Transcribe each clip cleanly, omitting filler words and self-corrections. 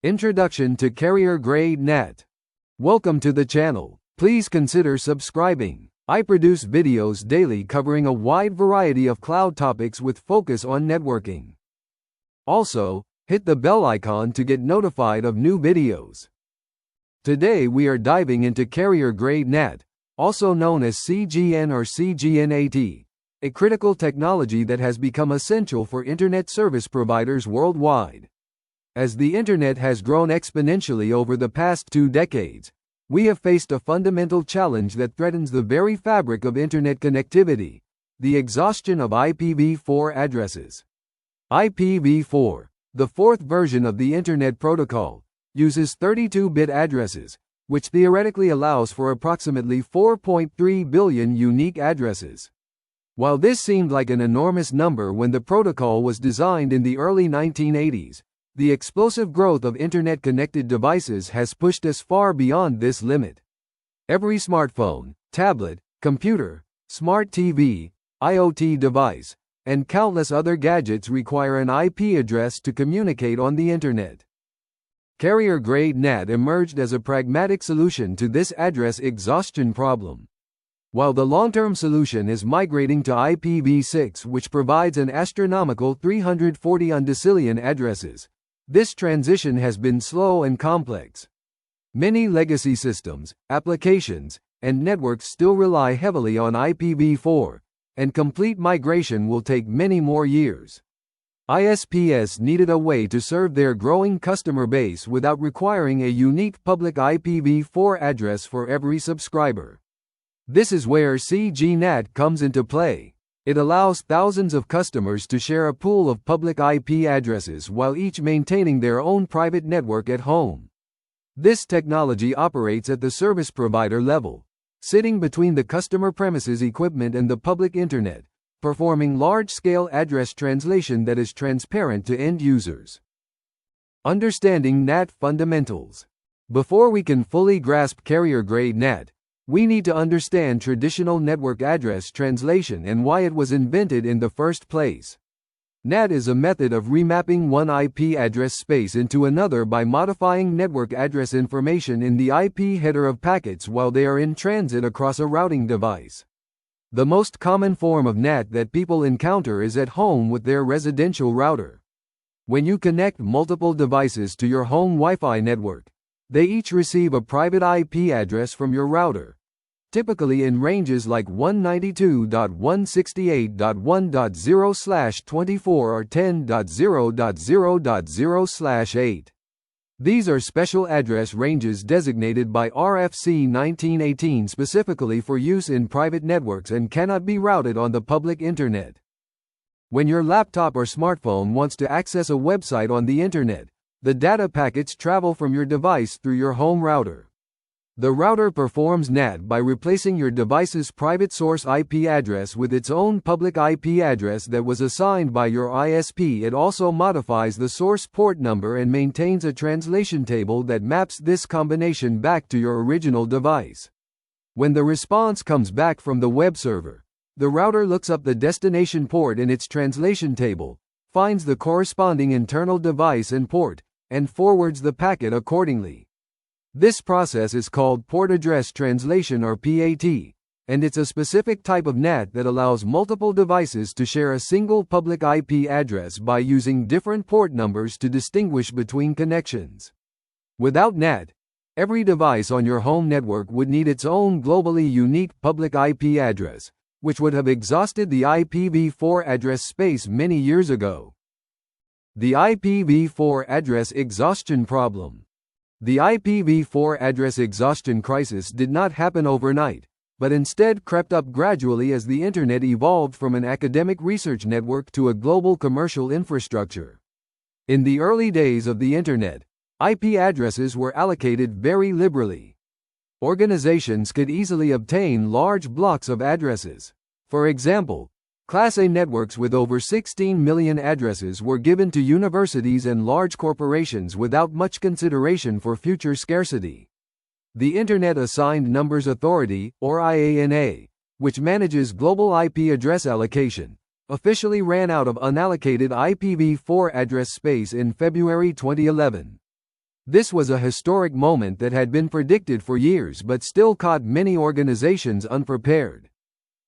Introduction to Carrier Grade NAT. Welcome to the channel. Please consider subscribing. I produce videos daily covering a wide variety of cloud topics with focus on networking. Also, hit the bell icon to get notified of new videos. Today we are diving into Carrier Grade NAT, also known as CGN or CGNAT, a critical technology that has become essential for internet service providers worldwide. As the internet has grown exponentially over the past 2 decades, we have faced a fundamental challenge that threatens the very fabric of internet connectivity: the exhaustion of IPv4 addresses. IPv4, the fourth version of the Internet Protocol, uses 32-bit addresses, which theoretically allows for approximately 4.3 billion unique addresses. While this seemed like an enormous number when the protocol was designed in the early 1980s, the explosive growth of internet-connected devices has pushed us far beyond this limit. Every smartphone, tablet, computer, smart TV, IoT device, and countless other gadgets require an IP address to communicate on the internet. Carrier Grade NAT emerged as a pragmatic solution to this address exhaustion problem. While the long-term solution is migrating to IPv6, which provides an astronomical 340 undecillion addresses, this transition has been slow and complex. Many legacy systems, applications, and networks still rely heavily on IPv4, and complete migration will take many more years. ISPs needed a way to serve their growing customer base without requiring a unique public IPv4 address for every subscriber. This is where CGNAT comes into play. It allows thousands of customers to share a pool of public IP addresses while each maintaining their own private network at home. This technology operates at the service provider level, sitting between the customer premises equipment and the public internet, performing large-scale address translation that is transparent to end users. Understanding NAT fundamentals. Before we can fully grasp Carrier Grade NAT, we need to understand traditional network address translation and why it was invented in the first place. NAT is a method of remapping one IP address space into another by modifying network address information in the IP header of packets while they are in transit across a routing device. The most common form of NAT that people encounter is at home with their residential router. When you connect multiple devices to your home Wi-Fi network, they each receive a private IP address from your router, typically in ranges like 192.168.1.0/24 or 10.0.0.0/8. These are special address ranges designated by RFC 1918 specifically for use in private networks and cannot be routed on the public internet. When your laptop or smartphone wants to access a website on the internet, the data packets travel from your device through your home router. The router performs NAT by replacing your device's private source IP address with its own public IP address that was assigned by your ISP. It also modifies the source port number and maintains a translation table that maps this combination back to your original device. When the response comes back from the web server, the router looks up the destination port in its translation table, finds the corresponding internal device and port, and forwards the packet accordingly. This process is called port address translation or PAT, and it's a specific type of NAT that allows multiple devices to share a single public IP address by using different port numbers to distinguish between connections. Without NAT, every device on your home network would need its own globally unique public IP address, which would have exhausted the IPv4 address space many years ago. The IPv4 address exhaustion problem. The IPv4 address exhaustion crisis did not happen overnight, but instead crept up gradually as the internet evolved from an academic research network to a global commercial infrastructure. In the early days of the internet, IP addresses were allocated very liberally. Organizations could easily obtain large blocks of addresses. For example, Class A networks with over 16 million addresses were given to universities and large corporations without much consideration for future scarcity. The Internet Assigned Numbers Authority, or IANA, which manages global IP address allocation, officially ran out of unallocated IPv4 address space in February 2011. This was a historic moment that had been predicted for years but still caught many organizations unprepared.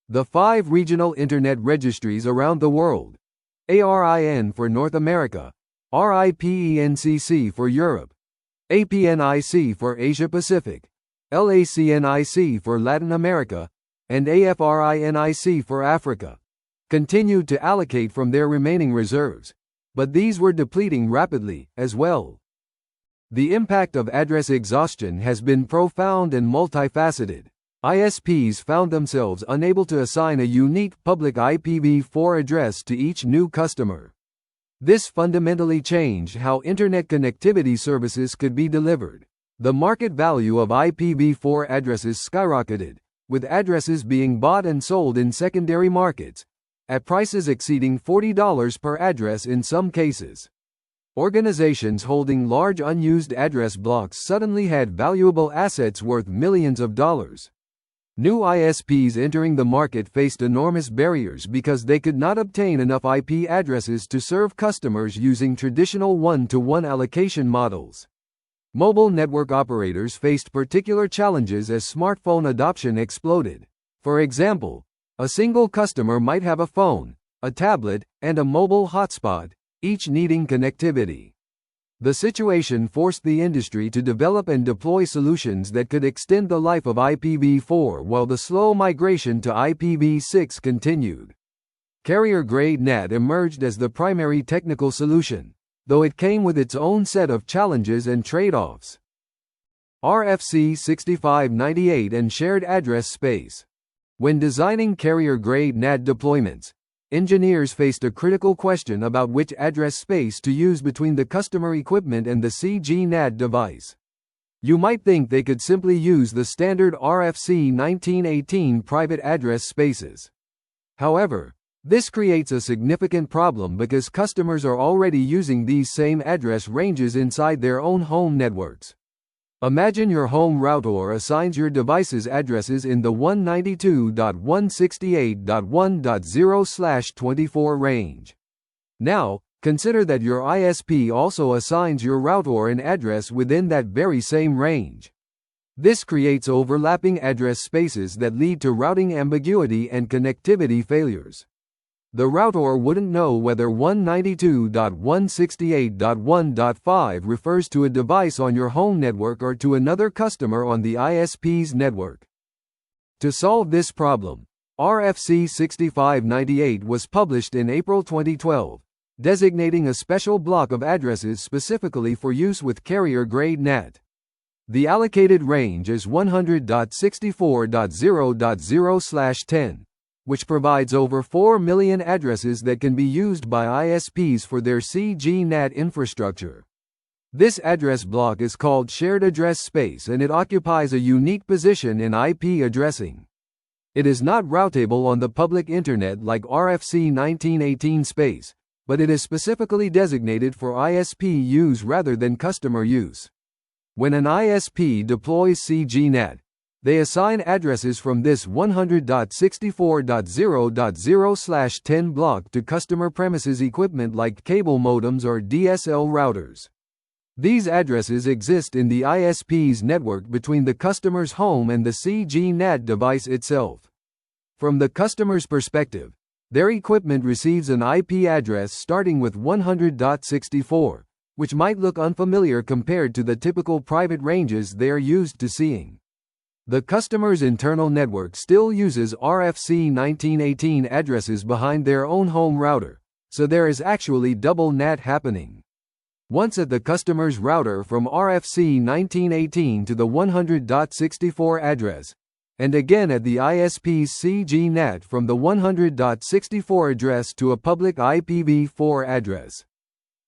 The 5 regional Internet registries around the world, ARIN for North America, RIPENCC for Europe, APNIC for Asia Pacific, LACNIC for Latin America, and AFRINIC for Africa, continued to allocate from their remaining reserves, but these were depleting rapidly, as well. The impact of address exhaustion has been profound and multifaceted. ISPs found themselves unable to assign a unique public IPv4 address to each new customer. This fundamentally changed how Internet connectivity services could be delivered. The market value of IPv4 addresses skyrocketed, with addresses being bought and sold in secondary markets, at prices exceeding $40 per address in some cases. Organizations holding large unused address blocks suddenly had valuable assets worth millions of dollars. New ISPs entering the market faced enormous barriers because they could not obtain enough IP addresses to serve customers using traditional one-to-one allocation models. Mobile network operators faced particular challenges as smartphone adoption exploded. For example, a single customer might have a phone, a tablet, and a mobile hotspot, each needing connectivity. The situation forced the industry to develop and deploy solutions that could extend the life of IPv4 while the slow migration to IPv6 continued. Carrier Grade NAT emerged as the primary technical solution, though it came with its own set of challenges and trade-offs. RFC 6598 and shared address space. When designing Carrier Grade NAT deployments, engineers faced a critical question about which address space to use between the customer equipment and the CGNAT device. You might think they could simply use the standard RFC 1918 private address spaces. However, this creates a significant problem because customers are already using these same address ranges inside their own home networks. Imagine your home router assigns your device's addresses in the 192.168.1.0/24 range. Now, consider that your ISP also assigns your router an address within that very same range. This creates overlapping address spaces that lead to routing ambiguity and connectivity failures. The router wouldn't know whether 192.168.1.5 refers to a device on your home network or to another customer on the ISP's network. To solve this problem, RFC 6598 was published in April 2012, designating a special block of addresses specifically for use with Carrier Grade NAT. The allocated range is 100.64.0.0/10. Which provides over 4 million addresses that can be used by ISPs for their CGNAT infrastructure. This address block is called shared address space and it occupies a unique position in IP addressing. It is not routable on the public internet like RFC 1918 space, but it is specifically designated for ISP use rather than customer use. When an ISP deploys CGNAT, they assign addresses from this 100.64.0.0/10 block to customer premises equipment like cable modems or DSL routers. These addresses exist in the ISP's network between the customer's home and the CGNAT device itself. From the customer's perspective, their equipment receives an IP address starting with 100.64, which might look unfamiliar compared to the typical private ranges they are used to seeing. The customer's internal network still uses RFC 1918 addresses behind their own home router, so there is actually double NAT happening. Once at the customer's router from RFC 1918 to the 100.64 address, and again at the ISP's CGNAT from the 100.64 address to a public IPv4 address.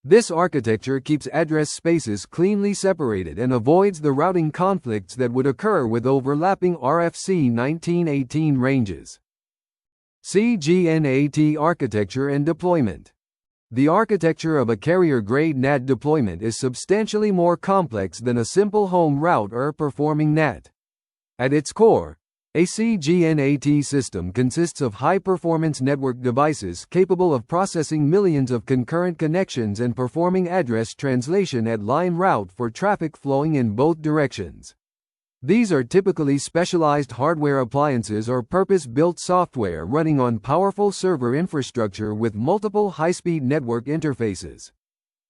This architecture keeps address spaces cleanly separated and avoids the routing conflicts that would occur with overlapping RFC 1918 ranges. CGNAT architecture and deployment. The architecture of a carrier-grade NAT deployment is substantially more complex than a simple home router performing NAT. At its core, A CGNAT system consists of high-performance network devices capable of processing millions of concurrent connections and performing address translation at line route for traffic flowing in both directions. These are typically specialized hardware appliances or purpose-built software running on powerful server infrastructure with multiple high-speed network interfaces.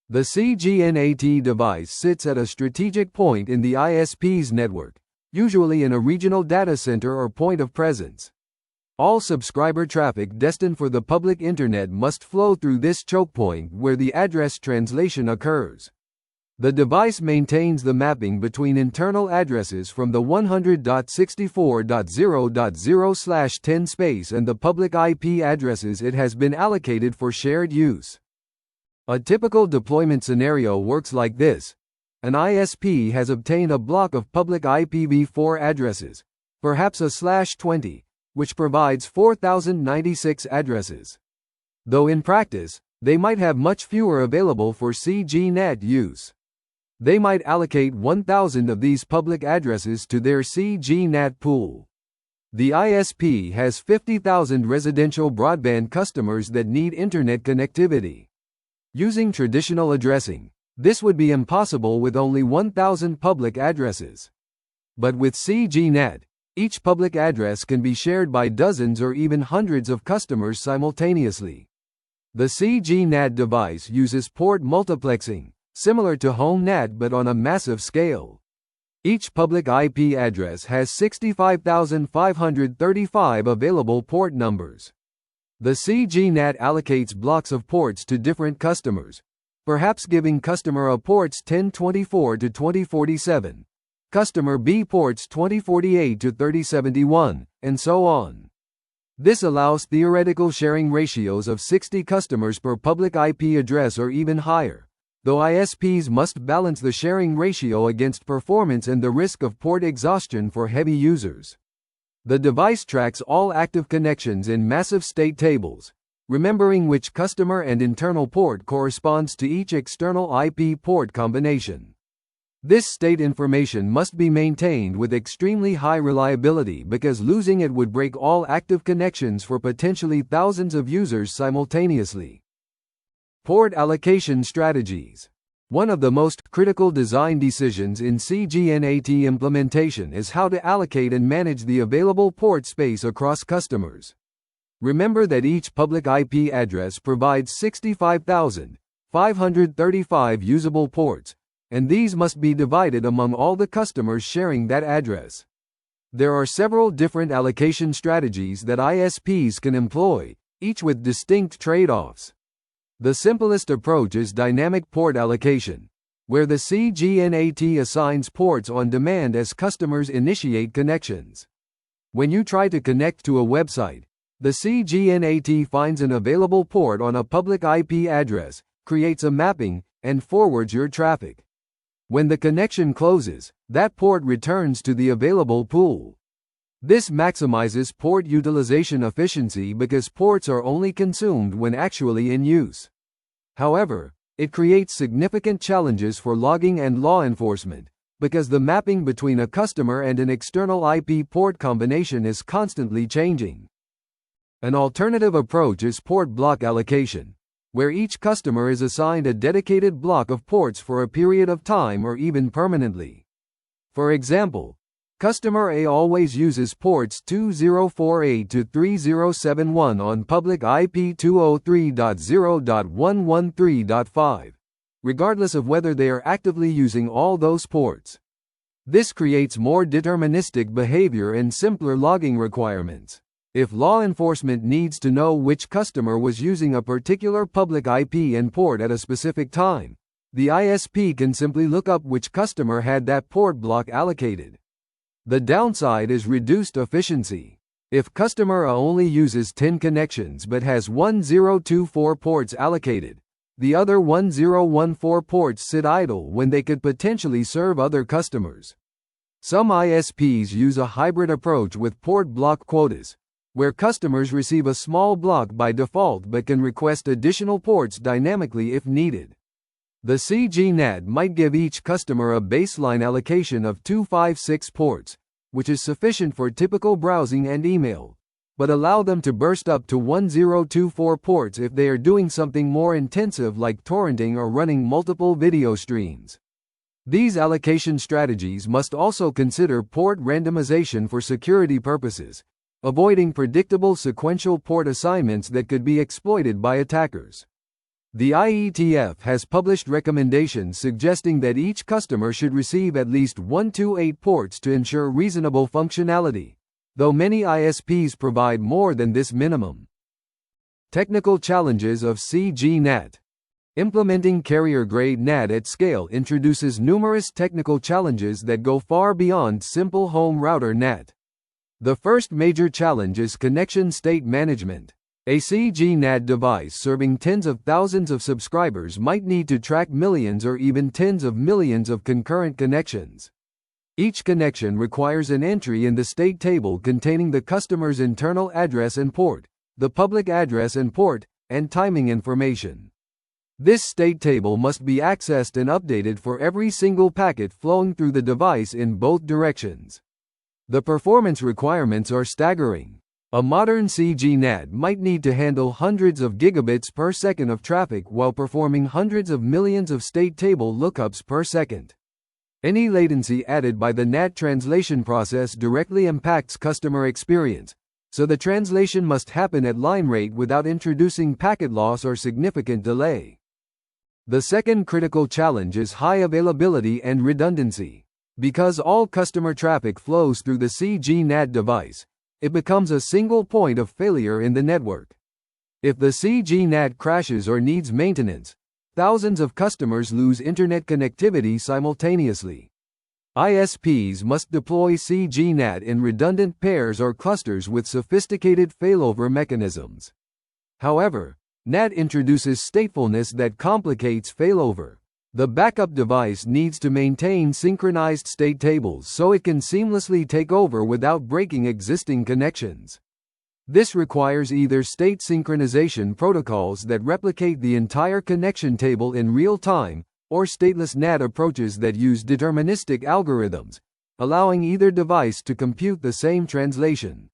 The CGNAT device sits at a strategic point in the ISP's network, usually in a regional data center or point of presence. All subscriber traffic destined for the public internet must flow through this choke point where the address translation occurs. The device maintains the mapping between internal addresses from the 100.64.0.0/10 space and the public IP addresses it has been allocated for shared use. A typical deployment scenario works like this. An ISP has obtained a block of public IPv4 addresses, perhaps a /20, which provides 4,096 addresses. Though in practice, they might have much fewer available for CGNAT use. They might allocate 1,000 of these public addresses to their CGNAT pool. The ISP has 50,000 residential broadband customers that need internet connectivity. Using traditional addressing, this would be impossible with only 1,000 public addresses. But with CGNAT, each public address can be shared by dozens or even hundreds of customers simultaneously. The CGNAT device uses port multiplexing, similar to home NAT but on a massive scale. Each public IP address has 65,535 available port numbers. The CGNAT allocates blocks of ports to different customers, perhaps giving customer A ports 1024 to 2047, customer B ports 2048 to 3071, and so on. This allows theoretical sharing ratios of 60 customers per public IP address or even higher, though ISPs must balance the sharing ratio against performance and the risk of port exhaustion for heavy users. The device tracks all active connections in massive state tables, remembering which customer and internal port corresponds to each external IP port combination. This state information must be maintained with extremely high reliability because losing it would break all active connections for potentially thousands of users simultaneously. Port allocation strategies. One of the most critical design decisions in CGNAT implementation is how to allocate and manage the available port space across customers. Remember that each public IP address provides 65,535 usable ports, and these must be divided among all the customers sharing that address. There are several different allocation strategies that ISPs can employ, each with distinct trade-offs. The simplest approach is dynamic port allocation, where the CGNAT assigns ports on demand as customers initiate connections. When you try to connect to a website, the CGNAT finds an available port on a public IP address, creates a mapping, and forwards your traffic. When the connection closes, that port returns to the available pool. This maximizes port utilization efficiency because ports are only consumed when actually in use. However, it creates significant challenges for logging and law enforcement, because the mapping between a customer and an external IP port combination is constantly changing. An alternative approach is port block allocation, where each customer is assigned a dedicated block of ports for a period of time or even permanently. For example, customer A always uses ports 2048 to 3071 on public IP 203.0.113.5, regardless of whether they are actively using all those ports. This creates more deterministic behavior and simpler logging requirements. If law enforcement needs to know which customer was using a particular public IP and port at a specific time, the ISP can simply look up which customer had that port block allocated. The downside is reduced efficiency. If customer A only uses 10 connections but has 1024 ports allocated, the other 1014 ports sit idle when they could potentially serve other customers. Some ISPs use a hybrid approach with port block quotas, where customers receive a small block by default but can request additional ports dynamically if needed. The CGNAT might give each customer a baseline allocation of 256 ports, which is sufficient for typical browsing and email, but allow them to burst up to 1024 ports if they are doing something more intensive like torrenting or running multiple video streams. These allocation strategies must also consider port randomization for security purposes, avoiding predictable sequential port assignments that could be exploited by attackers. The IETF has published recommendations suggesting that each customer should receive at least 128 ports to ensure reasonable functionality, though many ISPs provide more than this minimum. Technical challenges of CGNAT. Implementing Carrier Grade NAT at scale introduces numerous technical challenges that go far beyond simple home router NAT. The first major challenge is connection state management. A CGNAT device serving tens of thousands of subscribers might need to track millions or even tens of millions of concurrent connections. Each connection requires an entry in the state table containing the customer's internal address and port, the public address and port, and timing information. This state table must be accessed and updated for every single packet flowing through the device in both directions. The performance requirements are staggering. A modern CGNAT might need to handle hundreds of gigabits per second of traffic while performing hundreds of millions of state table lookups per second. Any latency added by the NAT translation process directly impacts customer experience, so the translation must happen at line rate without introducing packet loss or significant delay. The second critical challenge is high availability and redundancy. Because all customer traffic flows through the CGNAT device, it becomes a single point of failure in the network. If the CGNAT crashes or needs maintenance, thousands of customers lose internet connectivity simultaneously. ISPs must deploy CGNAT in redundant pairs or clusters with sophisticated failover mechanisms. However, NAT introduces statefulness that complicates failover. The backup device needs to maintain synchronized state tables so it can seamlessly take over without breaking existing connections. This requires either state synchronization protocols that replicate the entire connection table in real time, or stateless NAT approaches that use deterministic algorithms, allowing either device to compute the same translation.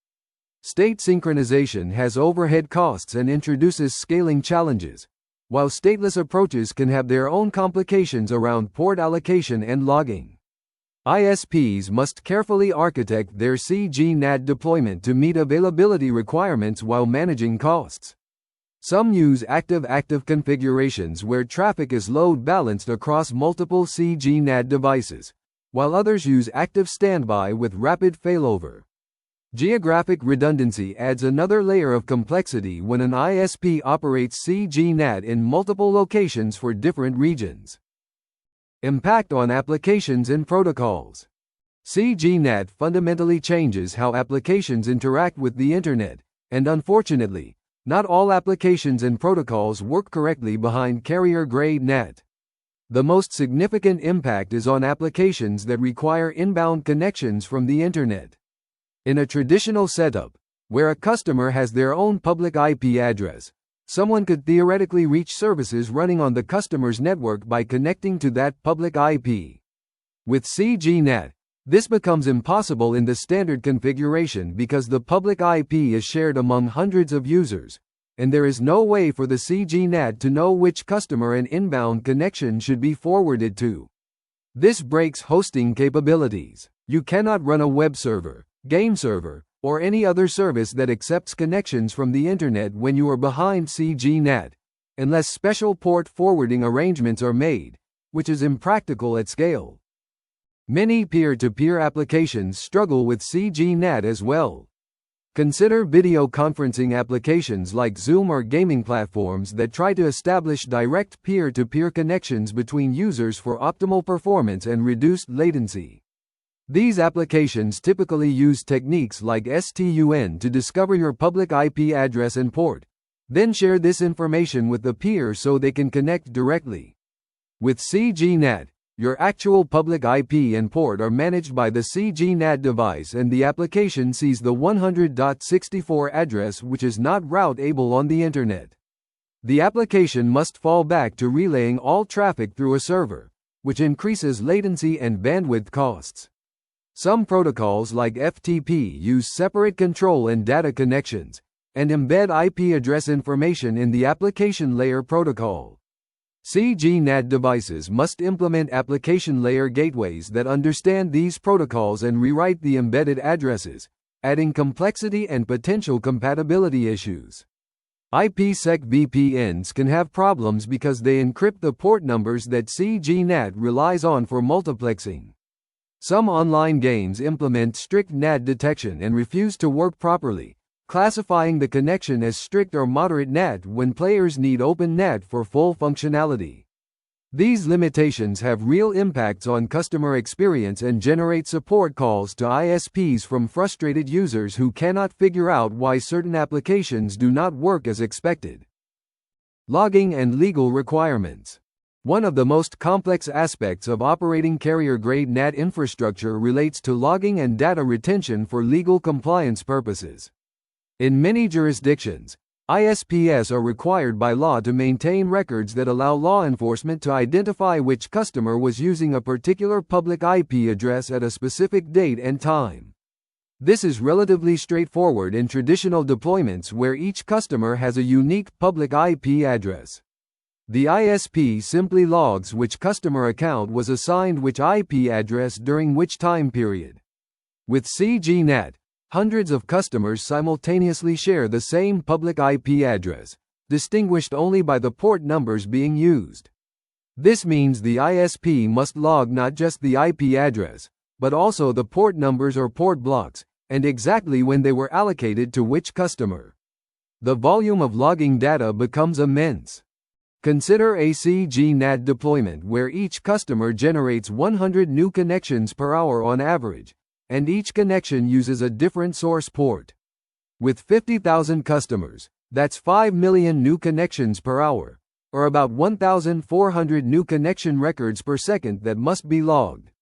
State synchronization has overhead costs and introduces scaling challenges, while stateless approaches can have their own complications around port allocation and logging. ISPs must carefully architect their CGNAT deployment to meet availability requirements while managing costs. Some use active-active configurations where traffic is load balanced across multiple CGNAT devices, while others use active standby with rapid failover. Geographic redundancy adds another layer of complexity when an ISP operates CGNAT in multiple locations for different regions. Impact on applications and protocols. CGNAT fundamentally changes how applications interact with the Internet, and unfortunately, not all applications and protocols work correctly behind Carrier Grade NAT. The most significant impact is on applications that require inbound connections from the Internet. In a traditional setup, where a customer has their own public IP address, someone could theoretically reach services running on the customer's network by connecting to that public IP. With CGNAT, this becomes impossible in the standard configuration because the public IP is shared among hundreds of users, and there is no way for the CGNAT to know which customer an inbound connection should be forwarded to. This breaks hosting capabilities. You cannot run a web server, game server, or any other service that accepts connections from the Internet when you are behind CGNAT, unless special port forwarding arrangements are made, which is impractical at scale. Many peer-to-peer applications struggle with CGNAT as well. Consider video conferencing applications like Zoom or gaming platforms that try to establish direct peer-to-peer connections between users for optimal performance and reduced latency. These applications typically use techniques like STUN to discover your public IP address and port, then share this information with the peer so they can connect directly. With CGNAT, your actual public IP and port are managed by the CGNAT device and the application sees the 100.64 address which is not route-able on the Internet. The application must fall back to relaying all traffic through a server, which increases latency and bandwidth costs. Some protocols like FTP use separate control and data connections, and embed IP address information in the application layer protocol. CGNAT devices must implement application layer gateways that understand these protocols and rewrite the embedded addresses, adding complexity and potential compatibility issues. IPsec VPNs can have problems because they encrypt the port numbers that CGNAT relies on for multiplexing. Some online games implement strict NAT detection and refuse to work properly, classifying the connection as strict or moderate NAT when players need open NAT for full functionality. These limitations have real impacts on customer experience and generate support calls to ISPs from frustrated users who cannot figure out why certain applications do not work as expected. Logging and legal requirements. One of the most complex aspects of operating carrier-grade NAT infrastructure relates to logging and data retention for legal compliance purposes. In many jurisdictions, ISPs are required by law to maintain records that allow law enforcement to identify which customer was using a particular public IP address at a specific date and time. This is relatively straightforward in traditional deployments where each customer has a unique public IP address. The ISP simply logs which customer account was assigned which IP address during which time period. With CGNAT, hundreds of customers simultaneously share the same public IP address, distinguished only by the port numbers being used. This means the ISP must log not just the IP address, but also the port numbers or port blocks, and exactly when they were allocated to which customer. The volume of logging data becomes immense. Consider a CGNAT deployment where each customer generates 100 new connections per hour on average, and each connection uses a different source port. With 50,000 customers, that's 5 million new connections per hour, or about 1,400 new connection records per second that must be logged.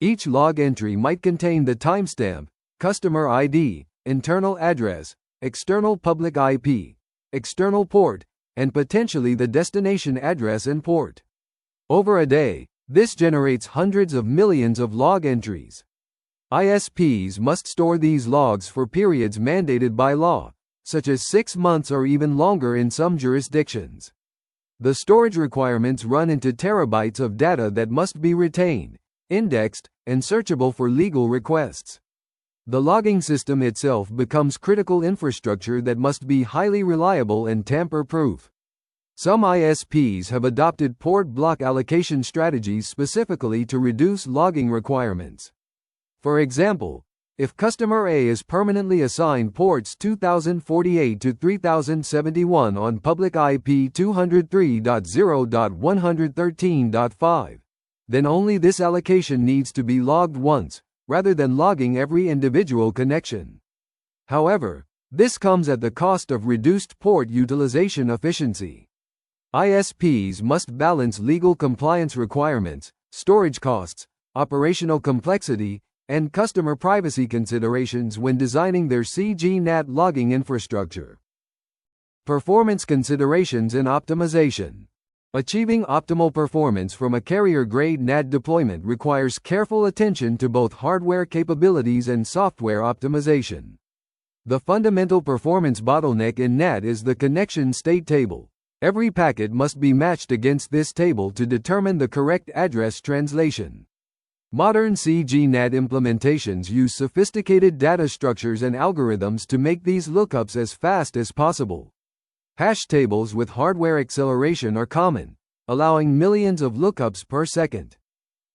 Each log entry might contain the timestamp, customer ID, internal address, external public IP, external port, and potentially the destination address and port. Over a day, this generates hundreds of millions of log entries. ISPs must store these logs for periods mandated by law, such as 6 months or even longer in some jurisdictions. The storage requirements run into terabytes of data that must be retained, indexed, and searchable for legal requests. The logging system itself becomes critical infrastructure that must be highly reliable and tamper-proof. Some ISPs have adopted port block allocation strategies specifically to reduce logging requirements. For example, if customer A is permanently assigned ports 2048 to 3071 on public IP 203.0.113.5, then only this allocation needs to be logged once, rather than logging every individual connection. However, this comes at the cost of reduced port utilization efficiency. ISPs must balance legal compliance requirements, storage costs, operational complexity, and customer privacy considerations when designing their CGNAT logging infrastructure. Performance considerations and optimization. Achieving optimal performance from a carrier-grade NAT deployment requires careful attention to both hardware capabilities and software optimization. The fundamental performance bottleneck in NAT is the connection state table. Every packet must be matched against this table to determine the correct address translation. Modern CGNAT implementations use sophisticated data structures and algorithms to make these lookups as fast as possible. Hash tables with hardware acceleration are common, allowing millions of lookups per second.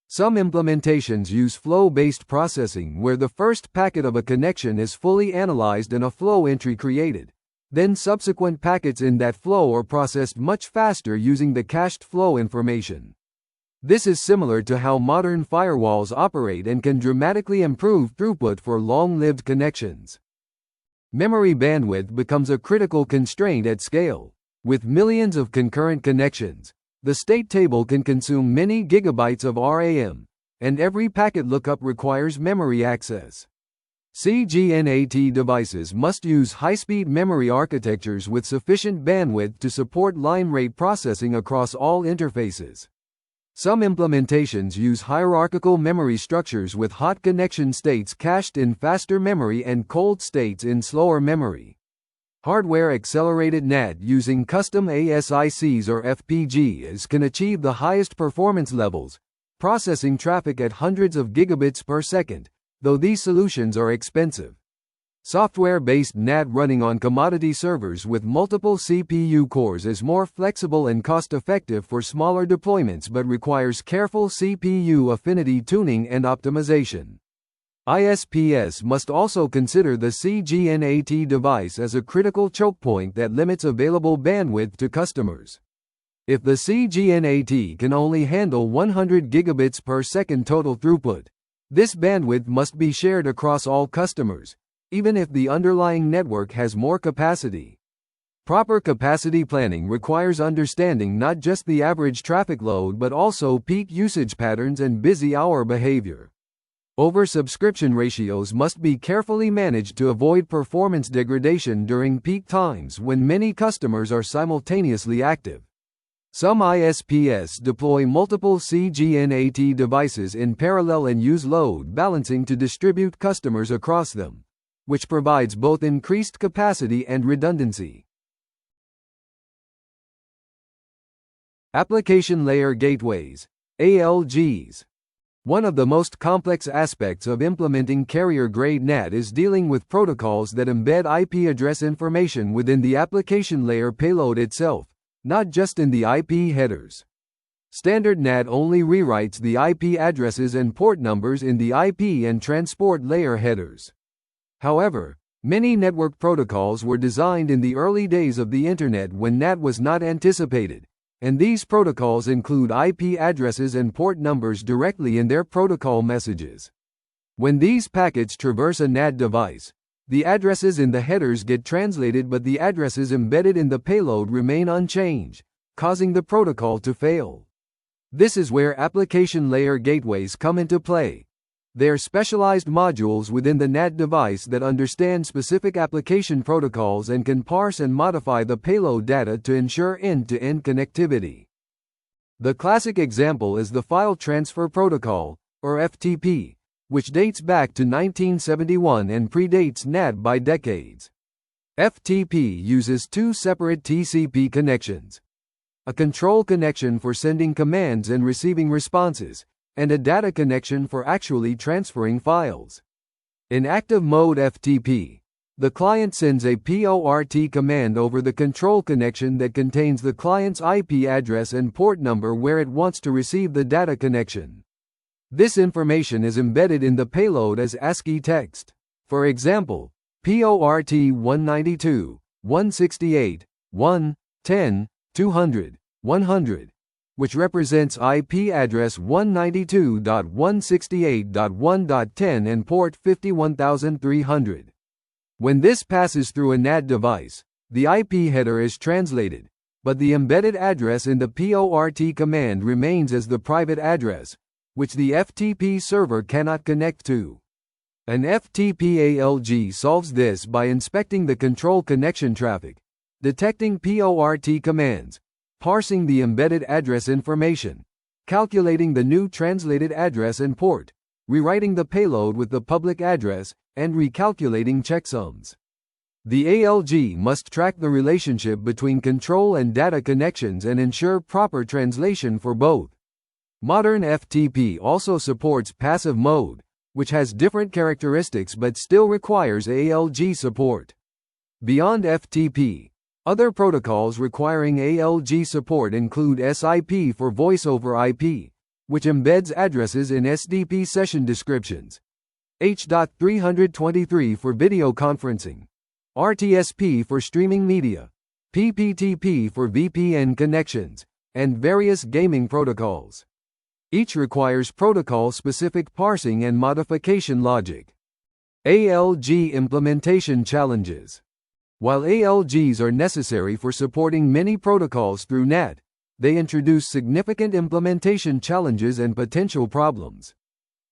Some implementations use flow-based processing where the first packet of a connection is fully analyzed and a flow entry created. Then subsequent packets in that flow are processed much faster using the cached flow information. This is similar to how modern firewalls operate and can dramatically improve throughput for long-lived connections. Memory bandwidth becomes a critical constraint at scale. With millions of concurrent connections, the state table can consume many gigabytes of RAM, and every packet lookup requires memory access. CGNAT devices must use high-speed memory architectures with sufficient bandwidth to support line rate processing across all interfaces. Some implementations use hierarchical memory structures with hot connection states cached in faster memory and cold states in slower memory. Hardware-accelerated NAT using custom ASICs or FPGAs can achieve the highest performance levels, processing traffic at hundreds of gigabits per second, though these solutions are expensive. Software-based NAT running on commodity servers with multiple CPU cores is more flexible and cost-effective for smaller deployments but requires careful CPU affinity tuning and optimization. ISPs must also consider the CGNAT device as a critical choke point that limits available bandwidth to customers. If the CGNAT can only handle 100 gigabits per second total throughput, this bandwidth must be shared across all customers, even if the underlying network has more capacity. Proper capacity planning requires understanding not just the average traffic load but also peak usage patterns and busy hour behavior. Oversubscription ratios must be carefully managed to avoid performance degradation during peak times when many customers are simultaneously active. Some ISPs deploy multiple CGNAT devices in parallel and use load balancing to distribute customers across them, which provides both increased capacity and redundancy. Application Layer Gateways, ALGs. One of the most complex aspects of implementing Carrier Grade NAT is dealing with protocols that embed IP address information within the application layer payload itself, not just in the IP headers. Standard NAT only rewrites the IP addresses and port numbers in the IP and transport layer headers. However, many network protocols were designed in the early days of the Internet when NAT was not anticipated, and these protocols include IP addresses and port numbers directly in their protocol messages. When these packets traverse a NAT device, the addresses in the headers get translated but the addresses embedded in the payload remain unchanged, causing the protocol to fail. This is where application layer gateways come into play. They are specialized modules within the NAT device that understand specific application protocols and can parse and modify the payload data to ensure end-to-end connectivity. The classic example is the File Transfer Protocol, or FTP, which dates back to 1971 and predates NAT by decades. FTP uses two separate TCP connections: a control connection for sending commands and receiving responses, and a data connection for actually transferring files. In active mode FTP, the client sends a PORT command over the control connection that contains the client's IP address and port number where it wants to receive the data connection. This information is embedded in the payload as ASCII text. For example, PORT 192, 168, 1, 10, 200, 100, which represents IP address 192.168.1.10 and port 51300. When this passes through a NAT device, the IP header is translated, but the embedded address in the PORT command remains as the private address, which the FTP server cannot connect to. An FTP ALG solves this by inspecting the control connection traffic, detecting PORT commands, parsing the embedded address information, calculating the new translated address and port, rewriting the payload with the public address, and recalculating checksums. The ALG must track the relationship between control and data connections and ensure proper translation for both. Modern FTP also supports passive mode, which has different characteristics but still requires ALG support. Beyond FTP, other protocols requiring ALG support include SIP for Voice over IP, which embeds addresses in SDP session descriptions, H.323 for video conferencing, RTSP for streaming media, PPTP for VPN connections, and various gaming protocols. Each requires protocol-specific parsing and modification logic. ALG implementation challenges. While ALGs are necessary for supporting many protocols through NAT, they introduce significant implementation challenges and potential problems.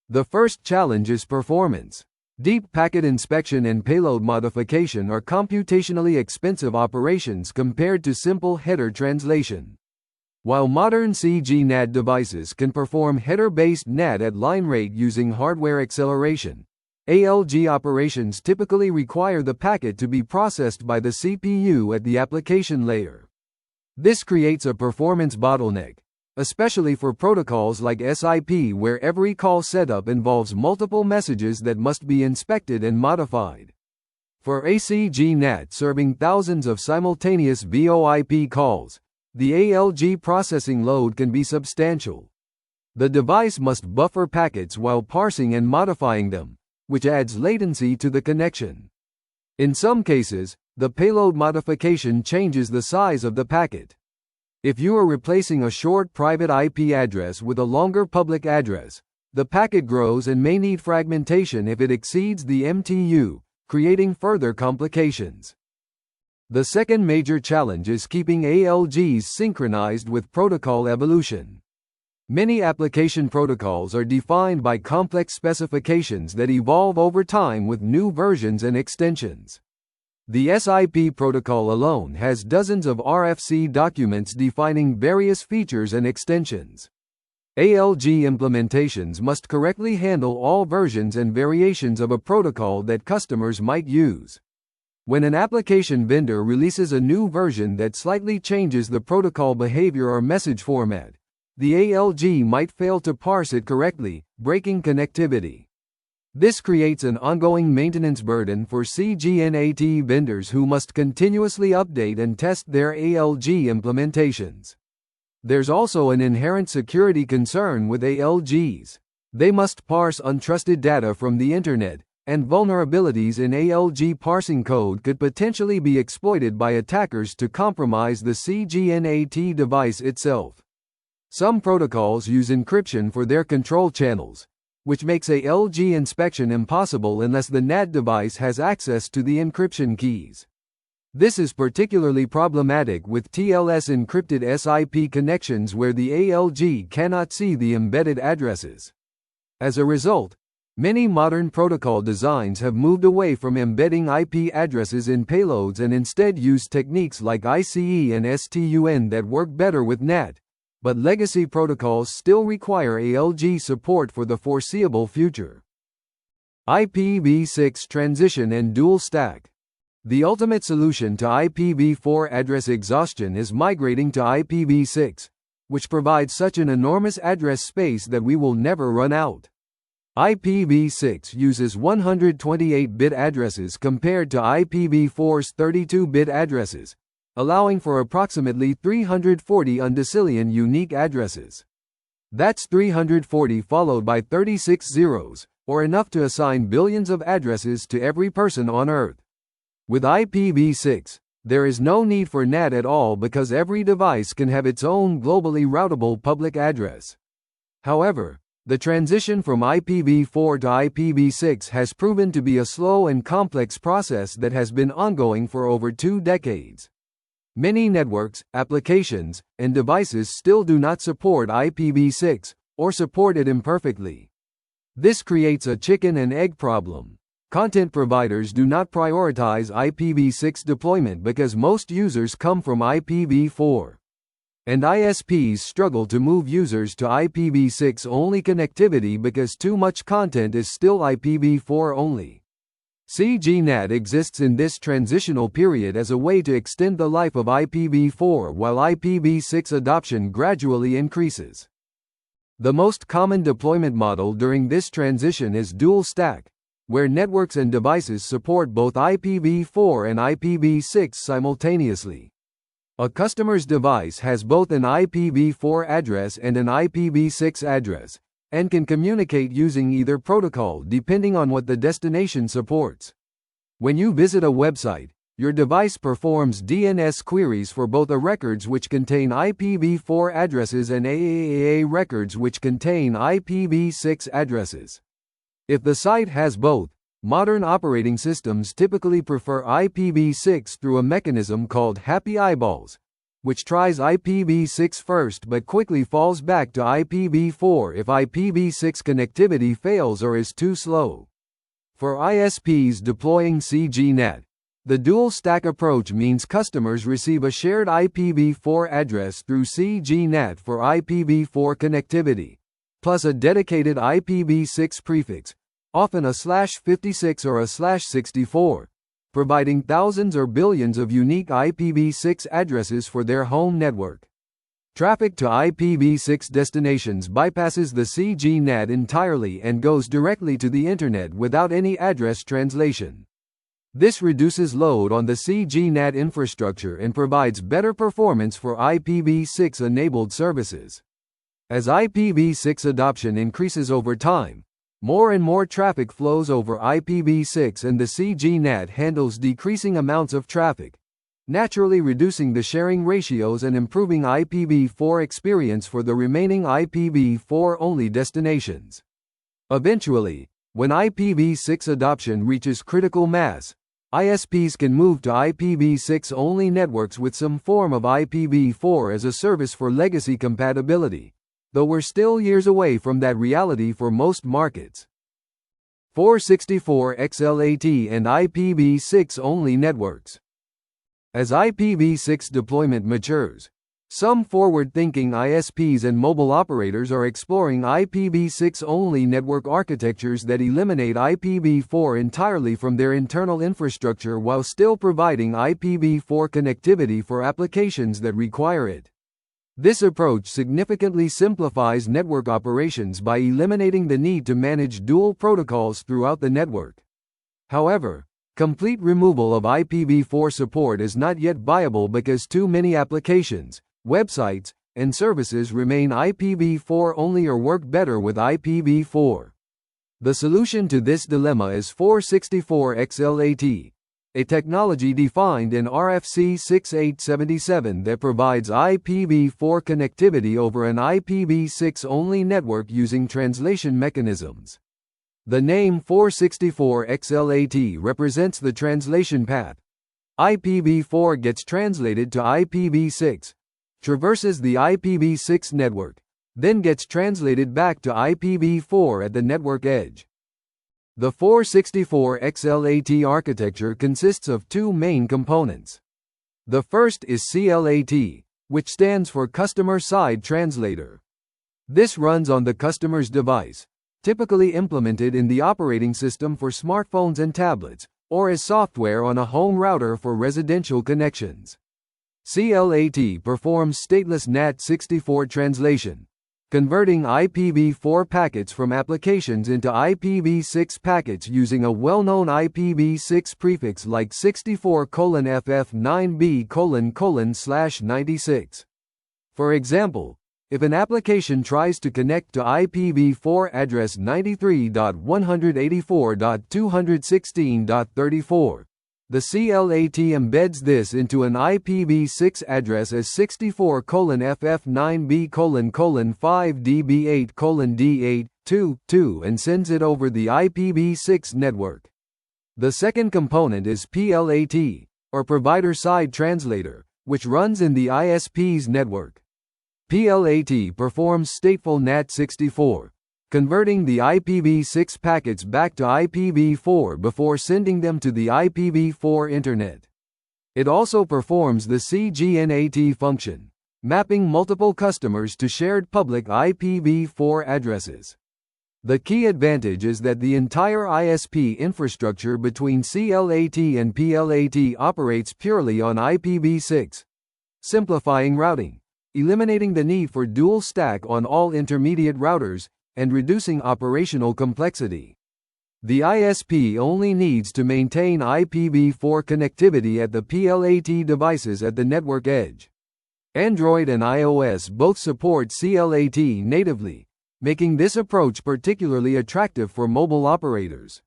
The first challenge is performance. Deep packet inspection and payload modification are computationally expensive operations compared to simple header translation. While modern CGNAT devices can perform header-based NAT at line rate using hardware acceleration, ALG operations typically require the packet to be processed by the CPU at the application layer. This creates a performance bottleneck, especially for protocols like SIP, where every call setup involves multiple messages that must be inspected and modified. For a CGNAT serving thousands of simultaneous VoIP calls, the ALG processing load can be substantial. The device must buffer packets while parsing and modifying them, which adds latency to the connection. In some cases, the payload modification changes the size of the packet. If you are replacing a short private IP address with a longer public address, the packet grows and may need fragmentation if it exceeds the MTU, creating further complications. The second major challenge is keeping ALGs synchronized with protocol evolution. Many application protocols are defined by complex specifications that evolve over time with new versions and extensions. The SIP protocol alone has dozens of RFC documents defining various features and extensions. ALG implementations must correctly handle all versions and variations of a protocol that customers might use. When an application vendor releases a new version that slightly changes the protocol behavior or message format, the ALG might fail to parse it correctly, breaking connectivity. This creates an ongoing maintenance burden for CGNAT vendors who must continuously update and test their ALG implementations. There's also an inherent security concern with ALGs. They must parse untrusted data from the internet, and vulnerabilities in ALG parsing code could potentially be exploited by attackers to compromise the CGNAT device itself. Some protocols use encryption for their control channels, which makes ALG inspection impossible unless the NAT device has access to the encryption keys. This is particularly problematic with TLS encrypted SIP connections where the ALG cannot see the embedded addresses. As a result, many modern protocol designs have moved away from embedding IP addresses in payloads and instead use techniques like ICE and STUN that work better with NAT, but legacy protocols still require ALG support for the foreseeable future. IPv6 transition and dual stack. The ultimate solution to IPv4 address exhaustion is migrating to IPv6, which provides such an enormous address space that we will never run out. IPv6 uses 128-bit addresses compared to IPv4's 32-bit addresses, allowing for approximately 340 undecillion unique addresses. That's 340 followed by 36 zeros, or enough to assign billions of addresses to every person on Earth. With IPv6, there is no need for NAT at all because every device can have its own globally routable public address. However, the transition from IPv4 to IPv6 has proven to be a slow and complex process that has been ongoing for over 2 decades. Many networks, applications, and devices still do not support IPv6, or support it imperfectly. This creates a chicken and egg problem. Content providers do not prioritize IPv6 deployment because most users come from IPv4. And ISPs struggle to move users to IPv6 only connectivity because too much content is still IPv4 only. CGNAT exists in this transitional period as a way to extend the life of IPv4 while IPv6 adoption gradually increases. The most common deployment model during this transition is dual stack, where networks and devices support both IPv4 and IPv6 simultaneously. A customer's device has both an IPv4 address and an IPv6 address, and can communicate using either protocol depending on what the destination supports. When you visit a website, your device performs DNS queries for both the records which contain IPv4 addresses and AAA records which contain IPv6 addresses. If the site has both, modern operating systems typically prefer IPv6 through a mechanism called Happy Eyeballs, which tries IPv6 first but quickly falls back to IPv4 if IPv6 connectivity fails or is too slow. For ISPs deploying CGNAT, The dual stack approach means customers receive a shared IPv4 address through CGNAT for IPv4 connectivity, plus a dedicated IPv6 prefix, often a /56 or a /64, providing thousands or billions of unique IPv6 addresses for their home network. Traffic to IPv6 destinations bypasses the CGNAT entirely and goes directly to the Internet without any address translation. This reduces load on the CGNAT infrastructure and provides better performance for IPv6-enabled services. As IPv6 adoption increases over time, more and more traffic flows over IPv6 and the CGNAT handles decreasing amounts of traffic, naturally reducing the sharing ratios and improving IPv4 experience for the remaining IPv4-only destinations. Eventually, when IPv6 adoption reaches critical mass, ISPs can move to IPv6-only networks with some form of IPv4 as a service for legacy compatibility, though we're still years away from that reality for most markets. 464 XLAT and IPv6-only networks. As IPv6 deployment matures, some forward-thinking ISPs and mobile operators are exploring IPv6-only network architectures that eliminate IPv4 entirely from their internal infrastructure while still providing IPv4 connectivity for applications that require it. This approach significantly simplifies network operations by eliminating the need to manage dual protocols throughout the network. However, complete removal of IPv4 support is not yet viable because too many applications, websites, and services remain IPv4 only or work better with IPv4. The solution to this dilemma is 464 XLAT, a technology defined in RFC 6877 that provides IPv4 connectivity over an IPv6-only network using translation mechanisms. The name 464 XLAT represents the translation path. IPv4 gets translated to IPv6, traverses the IPv6 network, then gets translated back to IPv4 at the network edge. The 464 XLAT architecture consists of two main components. The first is CLAT, which stands for Customer Side Translator. This runs on the customer's device, typically implemented in the operating system for smartphones and tablets, or as software on a home router for residential connections. CLAT performs stateless NAT64 translation, converting IPv4 packets from applications into IPv6 packets using a well-known IPv6 prefix like 64:FF9B::/96. For example, if an application tries to connect to IPv4 address 93.184.216.34, the CLAT embeds this into an IPv6 address as 64:FF9B::5DB8:D8:2 and sends it over the IPv6 network. The second component is PLAT, or Provider Side Translator, which runs in the ISP's network. PLAT performs stateful NAT64, converting the IPv6 packets back to IPv4 before sending them to the IPv4 Internet. It also performs the CGNAT function, mapping multiple customers to shared public IPv4 addresses. The key advantage is that the entire ISP infrastructure between CLAT and PLAT operates purely on IPv6, simplifying routing, eliminating the need for dual stack on all intermediate routers, and reducing operational complexity. The ISP only needs to maintain IPv4 connectivity at the PLAT devices at the network edge. Android and iOS both support CLAT natively, making this approach particularly attractive for mobile operators.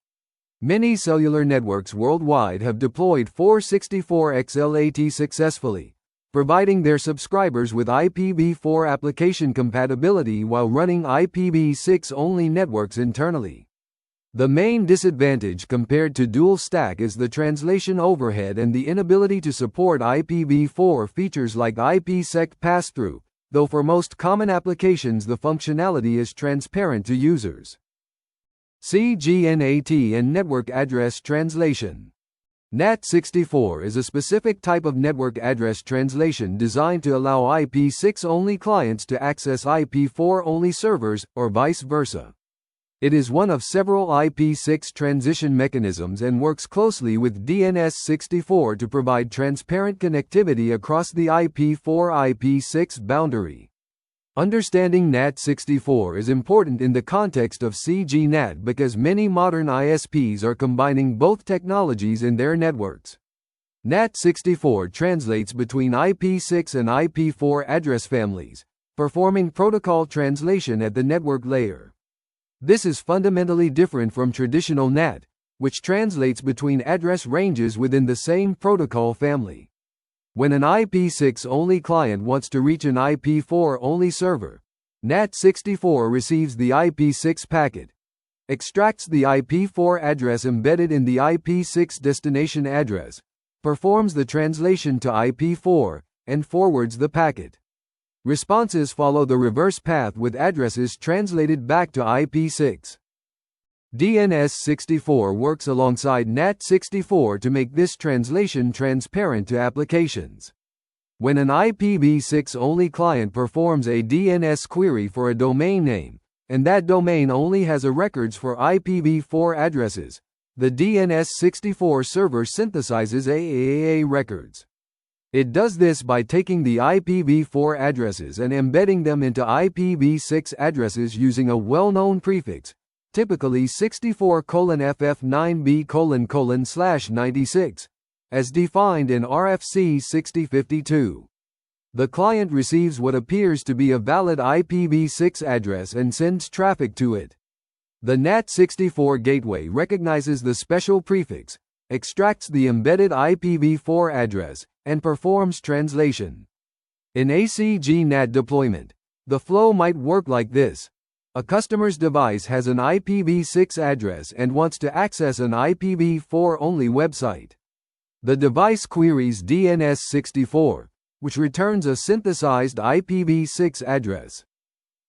Many cellular networks worldwide have deployed 464 XLAT successfully, providing their subscribers with IPv4 application compatibility while running IPv6-only networks internally. The main disadvantage compared to dual stack is the translation overhead and the inability to support IPv4 features like IPsec pass-through, though for most common applications the functionality is transparent to users. CGNAT and Network Address Translation. NAT64 is a specific type of network address translation designed to allow IP6-only clients to access IP4-only servers, or vice versa. It is one of several IP6 transition mechanisms and works closely with DNS64 to provide transparent connectivity across the IP4-IP6 boundary. Understanding NAT64 is important in the context of CGNAT because many modern ISPs are combining both technologies in their networks. NAT64 translates between IP6 and IP4 address families, performing protocol translation at the network layer. This is fundamentally different from traditional NAT, which translates between address ranges within the same protocol family. When an IP6-only client wants to reach an IP4-only server, NAT64 receives the IP6 packet, extracts the IP4 address embedded in the IP6 destination address, performs the translation to IP4, and forwards the packet. Responses follow the reverse path with addresses translated back to IP6. DNS64 works alongside NAT64 to make this translation transparent to applications. When an IPv6-only client performs a DNS query for a domain name, and that domain only has a records for IPv4 addresses, the DNS64 server synthesizes AAA records. It does this by taking the IPv4 addresses and embedding them into IPv6 addresses using a well-known prefix, typically 64:FF9B:/96, as defined in RFC 6052. The client receives what appears to be a valid IPv6 address and sends traffic to it. The NAT64 gateway recognizes the special prefix, extracts the embedded IPv4 address, and performs translation. In a CGNAT deployment, the flow might work like this. A customer's device has an IPv6 address and wants to access an IPv4-only website. The device queries DNS64, which returns a synthesized IPv6 address.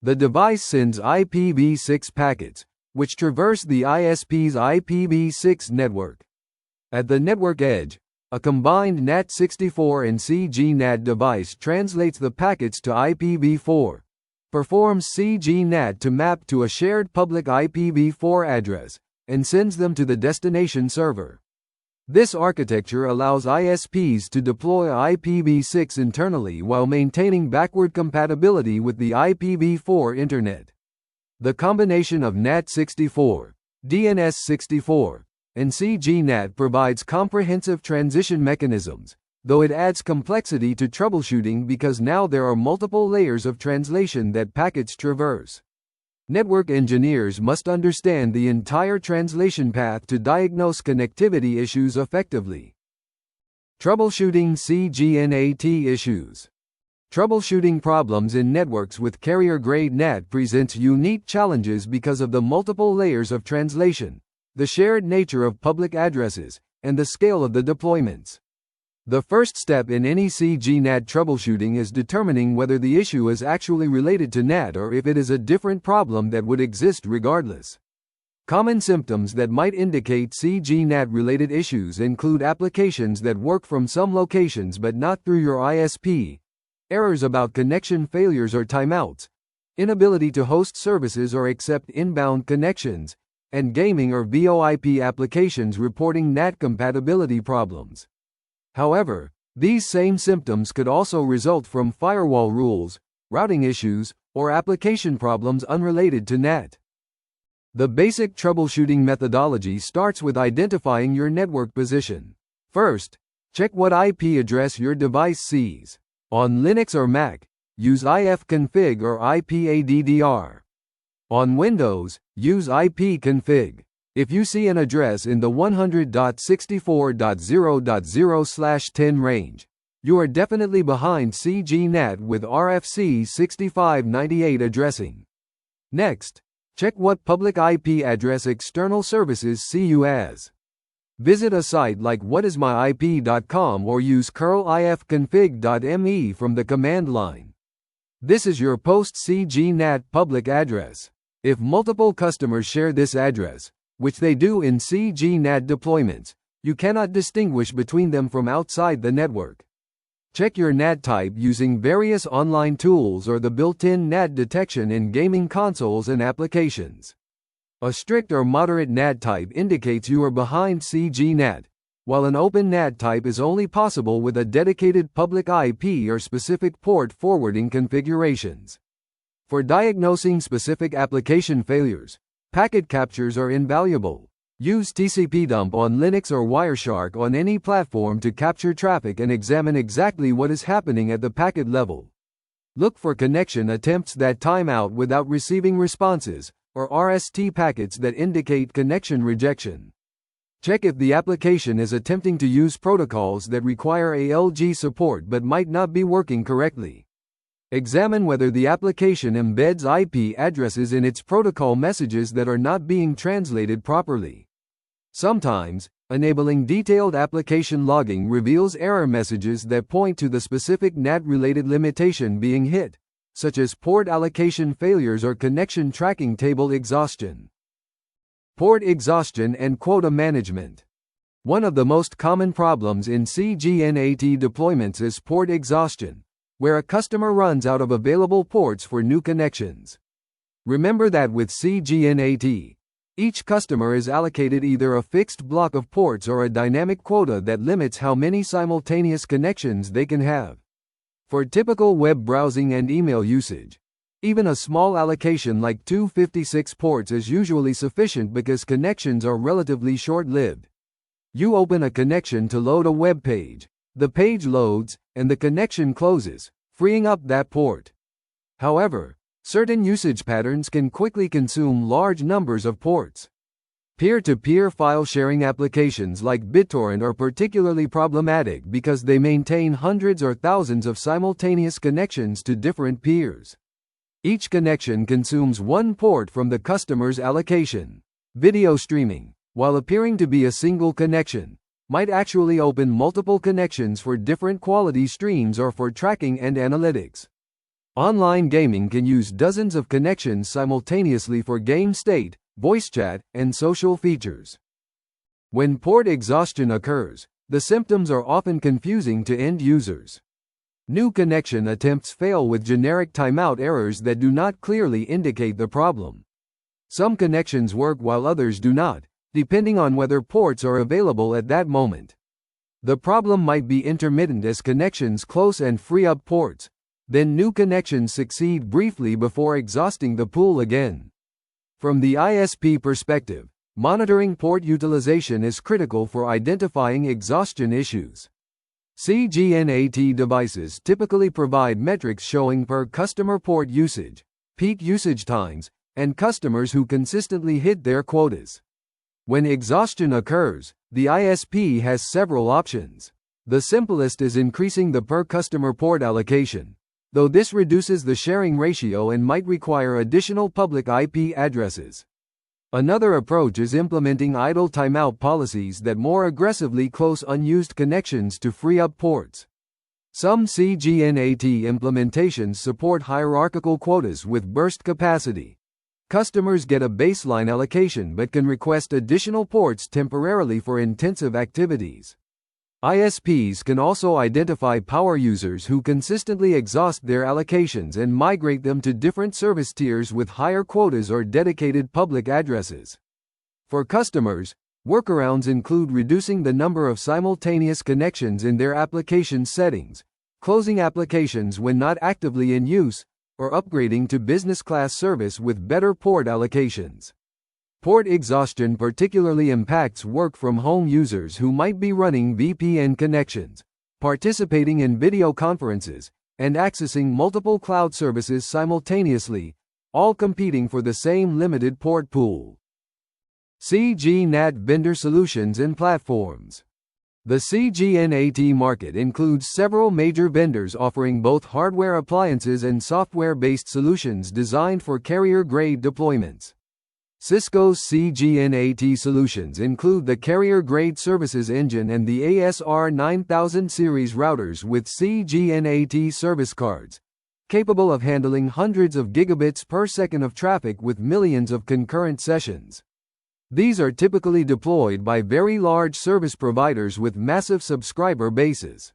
The device sends IPv6 packets, which traverse the ISP's IPv6 network. At the network edge, a combined NAT64 and CGNAT device translates the packets to IPv4, performs CGNAT to map to a shared public IPv4 address, and sends them to the destination server. This architecture allows ISPs to deploy IPv6 internally while maintaining backward compatibility with the IPv4 Internet. The combination of NAT64, DNS64, and CGNAT provides comprehensive transition mechanisms, though it adds complexity to troubleshooting because now there are multiple layers of translation that packets traverse. Network engineers must understand the entire translation path to diagnose connectivity issues effectively. Troubleshooting CGNAT issues. Troubleshooting problems in networks with Carrier Grade NAT presents unique challenges because of the multiple layers of translation, the shared nature of public addresses, and the scale of the deployments. The first step in any CGNAT troubleshooting is determining whether the issue is actually related to NAT or if it is a different problem that would exist regardless. Common symptoms that might indicate CGNAT-related issues include applications that work from some locations but not through your ISP, errors about connection failures or timeouts, inability to host services or accept inbound connections, and gaming or VoIP applications reporting NAT compatibility problems. However, these same symptoms could also result from firewall rules, routing issues, or application problems unrelated to NAT. The basic troubleshooting methodology starts with identifying your network position. First, check what IP address your device sees. On Linux or Mac, use ifconfig or ipaddr. On Windows, use ipconfig. If you see an address in the 100.64.0.0/10 range, you are definitely behind CGNAT with RFC 6598 addressing. Next, check what public IP address external services see you as. Visit a site like whatismyip.com or use curl ifconfig.me from the command line. This is your post-CGNAT public address. If multiple customers share this address, which they do in CGNAT deployments, You cannot distinguish between them from outside the network. Check your NAT type using various online tools or the built-in NAT detection in gaming consoles and applications. A strict or moderate NAT type indicates you are behind CGNAT, while an open NAT type is only possible with a dedicated public IP or specific port forwarding configurations. For diagnosing specific application failures, packet captures are invaluable. Use TCP-dump on Linux or Wireshark on any platform to capture traffic and examine exactly what is happening at the packet level. Look for connection attempts that time out without receiving responses, or RST packets that indicate connection rejection. Check if the application is attempting to use protocols that require ALG support but might not be working correctly. Examine whether the application embeds IP addresses in its protocol messages that are not being translated properly. Sometimes, enabling detailed application logging reveals error messages that point to the specific NAT-related limitation being hit, such as port allocation failures or connection tracking table exhaustion. Port exhaustion and quota management. One of the most common problems in CGNAT deployments is port exhaustion, where a customer runs out of available ports for new connections. Remember that with CGNAT, each customer is allocated either a fixed block of ports or a dynamic quota that limits how many simultaneous connections they can have. For typical web browsing and email usage, even a small allocation like 256 ports is usually sufficient because connections are relatively short-lived. You open a connection to load a web page, the page loads, and the connection closes, freeing up that port. However, certain usage patterns can quickly consume large numbers of ports. Peer-to-peer file sharing applications like BitTorrent are particularly problematic because they maintain hundreds or thousands of simultaneous connections to different peers. Each connection consumes one port from the customer's allocation. Video streaming, while appearing to be a single connection, might actually open multiple connections for different quality streams or for tracking and analytics. Online gaming can use dozens of connections simultaneously for game state, voice chat, and social features. When port exhaustion occurs, the symptoms are often confusing to end users. New connection attempts fail with generic timeout errors that do not clearly indicate the problem. Some connections work while others do not, depending on whether ports are available at that moment. The problem might be intermittent as connections close and free up ports, then new connections succeed briefly before exhausting the pool again. From the ISP perspective, monitoring port utilization is critical for identifying exhaustion issues. CGNAT devices typically provide metrics showing per customer port usage, peak usage times, and customers who consistently hit their quotas. When exhaustion occurs, the ISP has several options. The simplest is increasing the per customer port allocation, though this reduces the sharing ratio and might require additional public IP addresses. Another approach is implementing idle timeout policies that more aggressively close unused connections to free up ports. Some CGNAT implementations support hierarchical quotas with burst capacity. Customers get a baseline allocation but can request additional ports temporarily for intensive activities. ISPs can also identify power users who consistently exhaust their allocations and migrate them to different service tiers with higher quotas or dedicated public addresses. For customers, workarounds include reducing the number of simultaneous connections in their application settings, closing applications when not actively in use, or upgrading to business-class service with better port allocations. Port exhaustion particularly impacts work-from-home users who might be running VPN connections, participating in video conferences, and accessing multiple cloud services simultaneously, all competing for the same limited port pool. CGNAT vendor solutions and platforms. The CGNAT market includes several major vendors offering both hardware appliances and software-based solutions designed for carrier-grade deployments. Cisco's CGNAT solutions include the Carrier Grade Services Engine and the ASR 9000 series routers with CGNAT service cards, capable of handling hundreds of gigabits per second of traffic with millions of concurrent sessions. These are typically deployed by very large service providers with massive subscriber bases.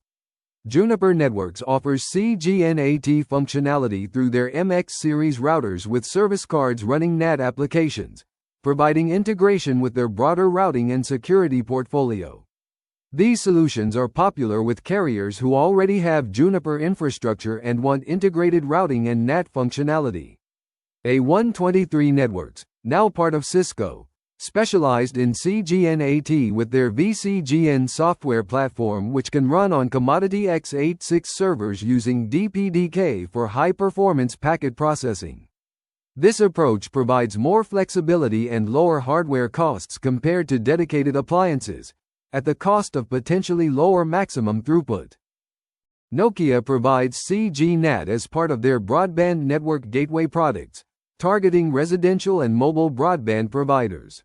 Juniper Networks offers CGNAT functionality through their MX series routers with service cards running NAT applications, providing integration with their broader routing and security portfolio. These solutions are popular with carriers who already have Juniper infrastructure and want integrated routing and NAT functionality. A123 Networks, now part of Cisco, specialized in CGNAT with their vCGN software platform, which can run on commodity x86 servers using DPDK for high-performance packet processing. This approach provides more flexibility and lower hardware costs compared to dedicated appliances, at the cost of potentially lower maximum throughput. Nokia provides CGNAT as part of their broadband network gateway products, targeting residential and mobile broadband providers.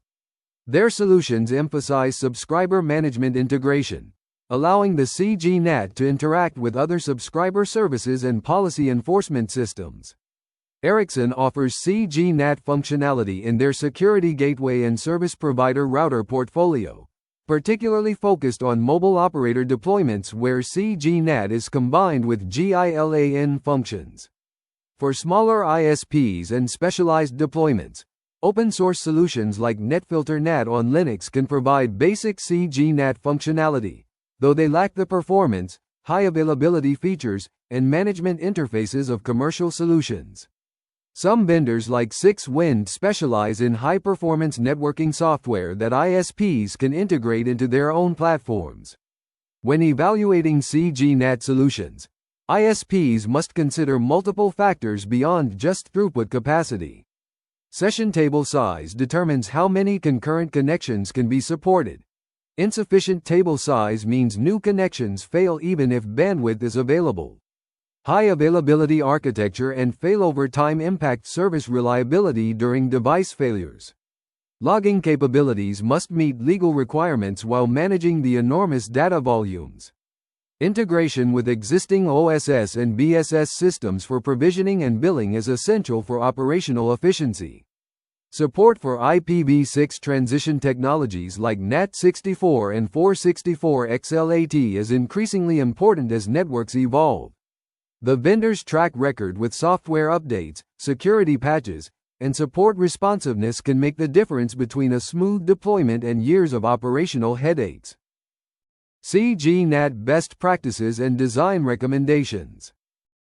Their solutions emphasize subscriber management integration, allowing the CGNAT to interact with other subscriber services and policy enforcement systems. Ericsson offers CGNAT functionality in their security gateway and service provider router portfolio, particularly focused on mobile operator deployments where CGNAT is combined with GILAN functions. For smaller ISPs and specialized deployments, open-source solutions like NetFilter NAT on Linux can provide basic CGNAT functionality, though they lack the performance, high availability features, and management interfaces of commercial solutions. Some vendors like 6Wind specialize in high-performance networking software that ISPs can integrate into their own platforms. When evaluating CGNAT solutions, ISPs must consider multiple factors beyond just throughput capacity. Session table size determines how many concurrent connections can be supported. Insufficient table size means new connections fail even if bandwidth is available. High availability architecture and failover time impact service reliability during device failures. Logging capabilities must meet legal requirements while managing the enormous data volumes. Integration with existing OSS and BSS systems for provisioning and billing is essential for operational efficiency. Support for IPv6 transition technologies like NAT64 and 464XLAT is increasingly important as networks evolve. The vendor's track record with software updates, security patches, and support responsiveness can make the difference between a smooth deployment and years of operational headaches. CGNAT best practices and design recommendations.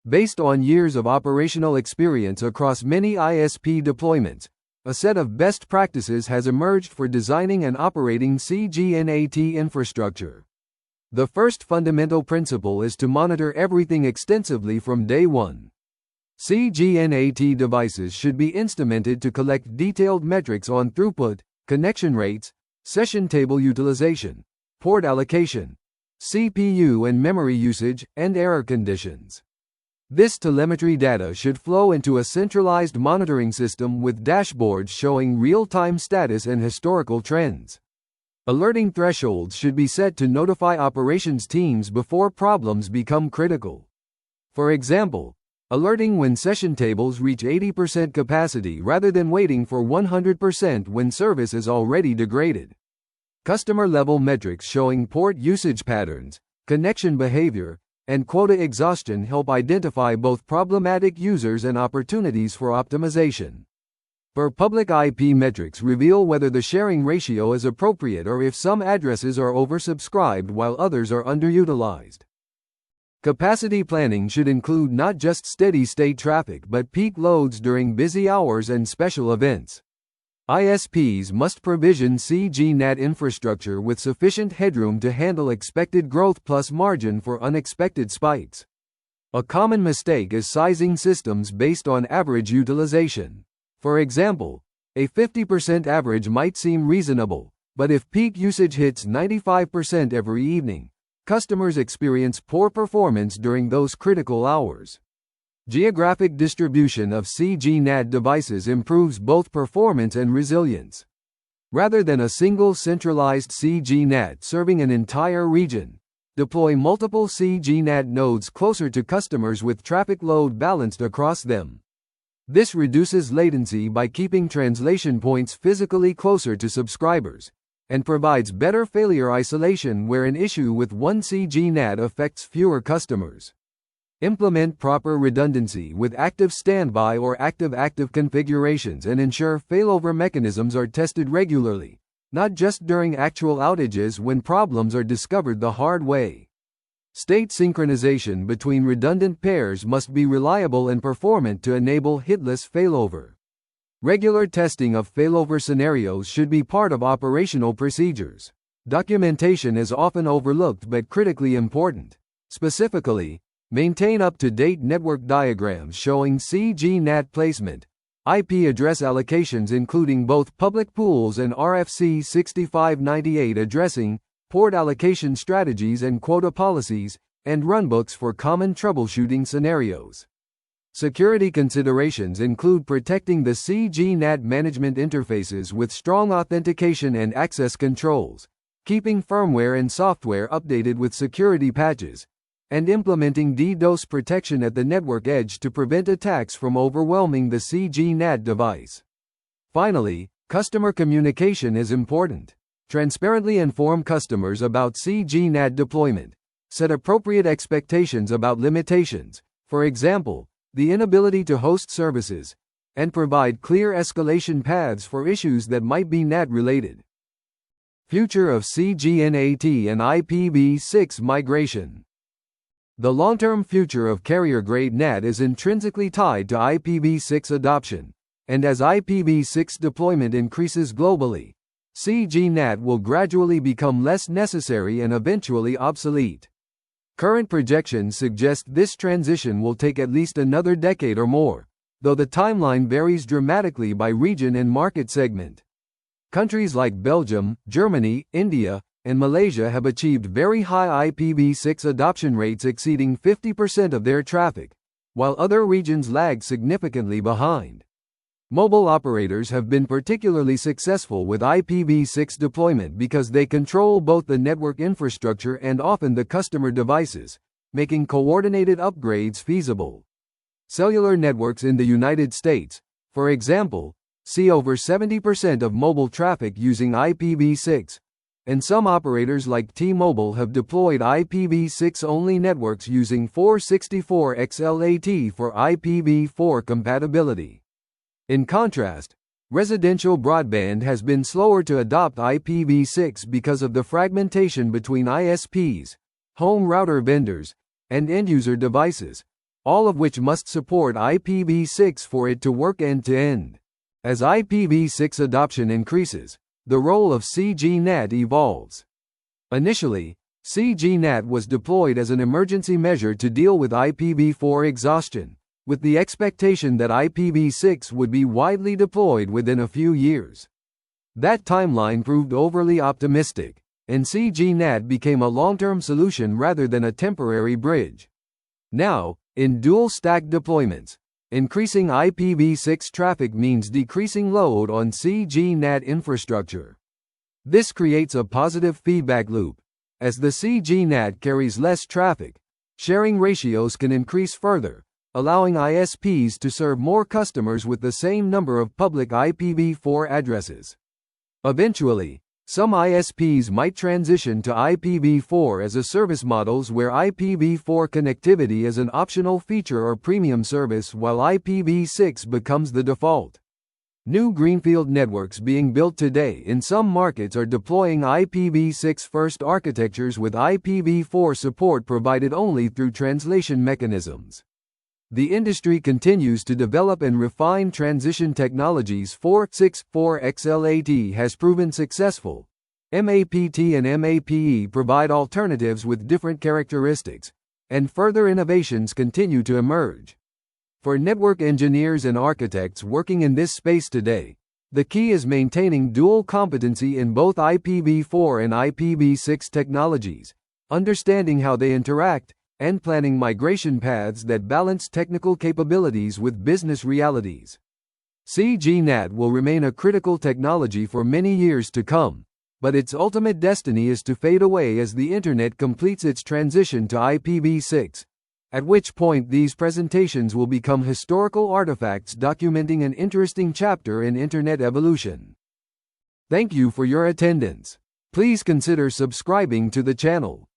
Based on years of operational experience across many ISP deployments, a set of best practices has emerged for designing and operating CGNAT infrastructure. The first fundamental principle is to monitor everything extensively from day one. CGNAT devices should be instrumented to collect detailed metrics on throughput, connection rates, session table utilization, port allocation, CPU and memory usage, and error conditions. This telemetry data should flow into a centralized monitoring system with dashboards showing real-time status and historical trends. Alerting thresholds should be set to notify operations teams before problems become critical. For example, alerting when session tables reach 80% capacity rather than waiting for 100% when service is already degraded. Customer-level metrics showing port usage patterns, connection behavior, and quota exhaustion help identify both problematic users and opportunities for optimization. Per public IP metrics reveal whether the sharing ratio is appropriate or if some addresses are oversubscribed while others are underutilized. Capacity planning should include not just steady-state traffic but peak loads during busy hours and special events. ISPs must provision CGNAT infrastructure with sufficient headroom to handle expected growth plus margin for unexpected spikes. A common mistake is sizing systems based on average utilization. For example, a 50% average might seem reasonable, but if peak usage hits 95% every evening, customers experience poor performance during those critical hours. Geographic distribution of CGNAT devices improves both performance and resilience. Rather than a single centralized CGNAT serving an entire region, deploy multiple CGNAT nodes closer to customers with traffic load balanced across them. This reduces latency by keeping translation points physically closer to subscribers, and provides better failure isolation where an issue with one CGNAT affects fewer customers. Implement proper redundancy with active standby or active-active configurations and ensure failover mechanisms are tested regularly, not just during actual outages when problems are discovered the hard way. State synchronization between redundant pairs must be reliable and performant to enable hitless failover. Regular testing of failover scenarios should be part of operational procedures. Documentation is often overlooked but critically important. Specifically, maintain up-to-date network diagrams showing CGNAT placement, IP address allocations including both public pools and RFC 6598 addressing, port allocation strategies and quota policies, and runbooks for common troubleshooting scenarios. Security considerations include protecting the CGNAT management interfaces with strong authentication and access controls, keeping firmware and software updated with security patches, and implementing DDoS protection at the network edge to prevent attacks from overwhelming the CGNAT device. Finally, customer communication is important. Transparently inform customers about CGNAT deployment. Set appropriate expectations about limitations, for example, the inability to host services, and provide clear escalation paths for issues that might be NAT-related. Future of CGNAT and IPv6 migration. The long-term future of carrier-grade NAT is intrinsically tied to IPv6 adoption, and as IPv6 deployment increases globally, CGNAT will gradually become less necessary and eventually obsolete. Current projections suggest this transition will take at least another decade or more, though the timeline varies dramatically by region and market segment. Countries like Belgium, Germany, India, and Malaysia have achieved very high IPv6 adoption rates exceeding 50% of their traffic, while other regions lag significantly behind. Mobile operators have been particularly successful with IPv6 deployment because they control both the network infrastructure and often the customer devices, making coordinated upgrades feasible. Cellular networks in the United States, for example, see over 70% of mobile traffic using IPv6, and some operators like T-Mobile have deployed IPv6-only networks using 464XLAT for IPv4 compatibility. In contrast, residential broadband has been slower to adopt IPv6 because of the fragmentation between ISPs, home router vendors, and end-user devices, all of which must support IPv6 for it to work end-to-end. As IPv6 adoption increases, the role of CGNAT evolves. Initially, CGNAT was deployed as an emergency measure to deal with IPv4 exhaustion, with the expectation that IPv6 would be widely deployed within a few years. That timeline proved overly optimistic, and CGNAT became a long-term solution rather than a temporary bridge. Now, in dual-stack deployments, increasing IPv6 traffic means decreasing load on CGNAT infrastructure. This creates a positive feedback loop. As the CGNAT carries less traffic, sharing ratios can increase further, allowing ISPs to serve more customers with the same number of public IPv4 addresses. Eventually, some ISPs might transition to IPv4 as a service models where IPv4 connectivity is an optional feature or premium service while IPv6 becomes the default. New greenfield networks being built today in some markets are deploying IPv6 first architectures with IPv4 support provided only through translation mechanisms. The industry continues to develop and refine transition technologies. 464XLAT has proven successful. MAPT and MAPE provide alternatives with different characteristics, and further innovations continue to emerge. For network engineers and architects working in this space today, the key is maintaining dual competency in both IPv4 and IPv6 technologies, understanding how they interact, and planning migration paths that balance technical capabilities with business realities. CGNAT will remain a critical technology for many years to come, but its ultimate destiny is to fade away as the Internet completes its transition to IPv6, at which point these presentations will become historical artifacts documenting an interesting chapter in Internet evolution. Thank you for your attendance. Please consider subscribing to the channel.